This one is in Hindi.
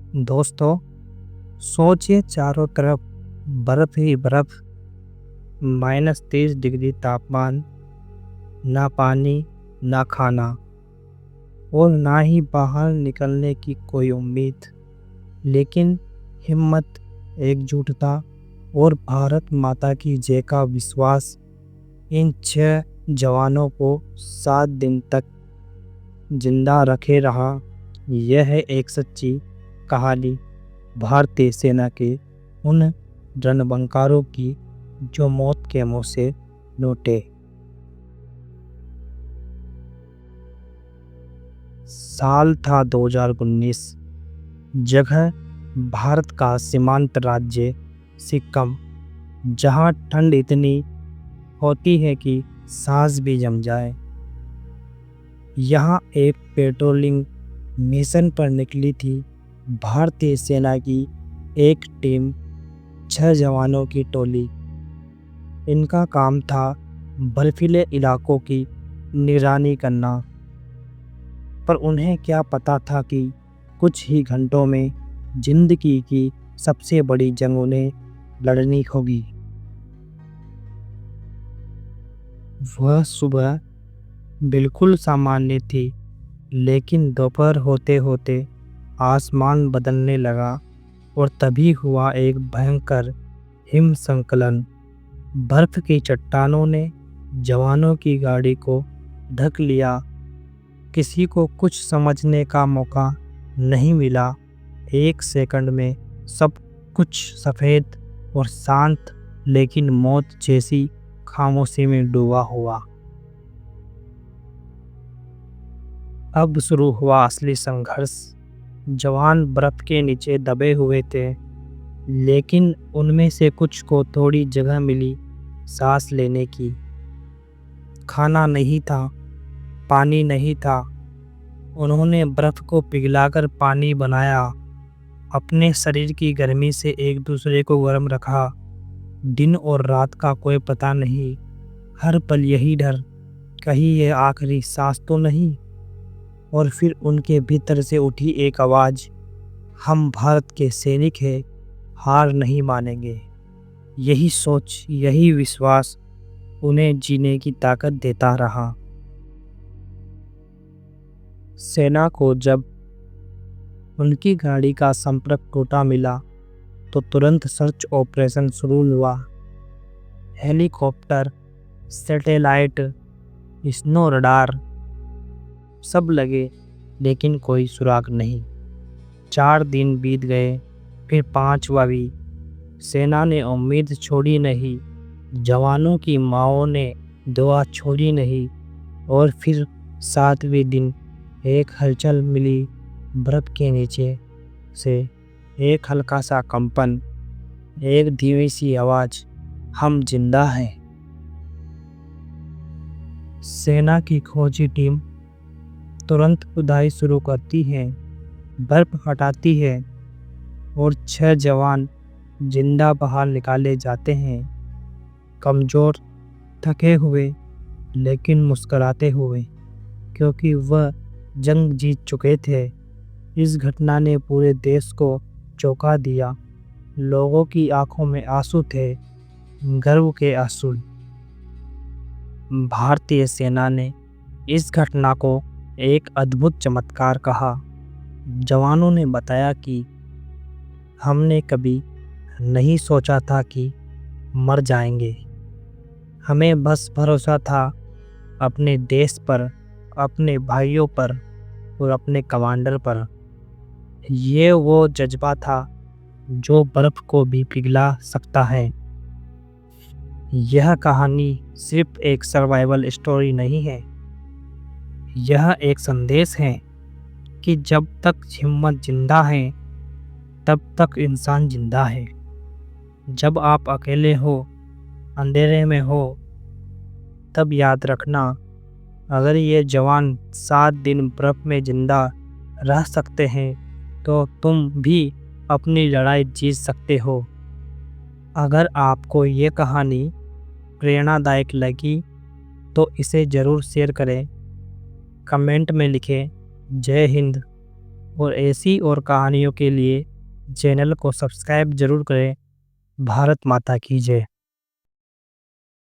दोस्तों, सोचिए चारों तरफ बर्फ ही बर्फ, -30 डिग्री तापमान, ना पानी, ना खाना और ना ही बाहर निकलने की कोई उम्मीद। लेकिन हिम्मत, एकजुटता और भारत माता की जय का विश्वास इन 6 जवानों को 7 दिन तक जिंदा रखे रहा। यह है एक सच्ची कहानी भारतीय सेना के उन रणबंकारों की जो मौत के मुंह से लौटे। साल था 2019। जगह भारत का सीमांत राज्य सिक्किम, जहां ठंड इतनी होती है कि सांस भी जम जाए। यहाँ एक पेट्रोलिंग मिशन पर निकली थी भारतीय सेना की एक टीम, 6 जवानों की टोली। इनका काम था बर्फीले इलाकों की निगरानी करना, पर उन्हें क्या पता था कि कुछ ही घंटों में जिंदगी की सबसे बड़ी जंग उन्हें लड़नी होगी। वह सुबह बिल्कुल सामान्य थी, लेकिन दोपहर होते होते आसमान बदलने लगा और तभी हुआ एक भयंकर हिमस्खलन। बर्फ की चट्टानों ने जवानों की गाड़ी को ढक लिया। किसी को कुछ समझने का मौका नहीं मिला। एक सेकंड में सब कुछ सफ़ेद और शांत, लेकिन मौत जैसी खामोशी में डूबा हुआ। अब शुरू हुआ असली संघर्ष। जवान बर्फ के नीचे दबे हुए थे, लेकिन उनमें से कुछ को थोड़ी जगह मिली सांस लेने की। खाना नहीं था, पानी नहीं था। उन्होंने बर्फ को पिघलाकर पानी बनाया, अपने शरीर की गर्मी से एक दूसरे को गर्म रखा। दिन और रात का कोई पता नहीं, हर पल यही डर, कहीं ये आखिरी सांस तो नहीं। और फिर उनके भीतर से उठी एक आवाज़, हम भारत के सैनिक हैं, हार नहीं मानेंगे। यही सोच, यही विश्वास उन्हें जीने की ताकत देता रहा। सेना को जब उनकी गाड़ी का संपर्क टूटा मिला, तो तुरंत सर्च ऑपरेशन शुरू हुआ। हेलीकॉप्टर, सैटेलाइट, स्नो रडार सब लगे, लेकिन कोई सुराग नहीं। 4 दिन बीत गए, फिर 5वां भी। सेना ने उम्मीद छोड़ी नहीं, जवानों की माँओं ने दुआ छोड़ी नहीं। और फिर 7वें दिन एक हलचल मिली बर्फ के नीचे से। एक हल्का सा कंपन, एक धीमी सी आवाज़, हम जिंदा हैं। सेना की खोजी टीम तुरंत खुदाई शुरू करती है, बर्फ हटाती है और 6 जवान जिंदा बाहर निकाले जाते हैं। कमज़ोर, थके हुए, लेकिन मुस्कुराते हुए, क्योंकि वह जंग जीत चुके थे। इस घटना ने पूरे देश को चौंका दिया। लोगों की आंखों में आंसू थे, गर्व के आंसू। भारतीय सेना ने इस घटना को एक अद्भुत चमत्कार कहा। जवानों ने बताया कि हमने कभी नहीं सोचा था कि मर जाएंगे। हमें बस भरोसा था अपने देश पर, अपने भाइयों पर और अपने कमांडर पर। ये वो जज्बा था जो बर्फ को भी पिघला सकता है। यह कहानी सिर्फ एक सर्वाइवल स्टोरी नहीं है, यह एक संदेश है कि जब तक हिम्मत जिंदा है, तब तक इंसान जिंदा है। जब आप अकेले हो, अंधेरे में हो, तब याद रखना, अगर ये जवान 7 दिन बर्फ में जिंदा रह सकते हैं, तो तुम भी अपनी लड़ाई जीत सकते हो। अगर आपको ये कहानी प्रेरणादायक लगी, तो इसे ज़रूर शेयर करें। कमेंट में लिखें जय हिंद और ऐसी और कहानियों के लिए चैनल को सब्सक्राइब ज़रूर करें। भारत माता की जय।